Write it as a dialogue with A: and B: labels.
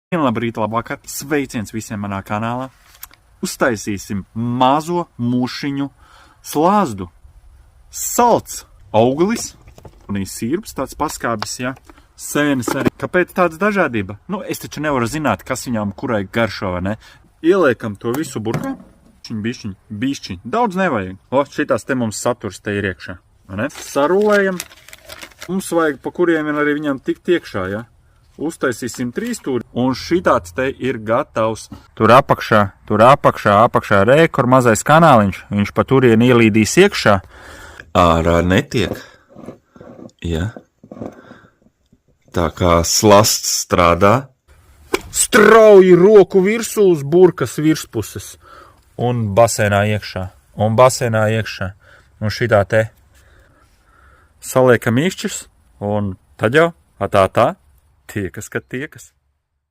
A: Labrīt, labvakar, sveiciens visiem manā kanālā. Uztaisīsim mazo mušiņu slāzdu. Salts auglis un sirps, tāds paskābis, ja. Sēnes arī. Kāpēc tāds dažādība? Nu, es taču nevaru zināt, kas viņām kurai garšo, vai ne? Ieliekam to visu burkā. Bišķiņ. Daudz nevajag. O, šitās te mums saturs te ir iekšā, vai ne? Sarulējam. Mums vajag, pa kuriem arī viņam tikt iekšā, ja. Uztaisīsim 3 stūri, un šitāds te ir gatavs. Tur apakšā kur mazais kanāliņš, viņš pa turien ielīdīs iekšā. Ārā netiek. Ja. Tā kā slasts strādā. Strauji roku virsū uz burkas virspuses. Un basēnā iekšā. Un šitā te saliekam īšķis, un tad jau tā. Tiekas, kad tiekas.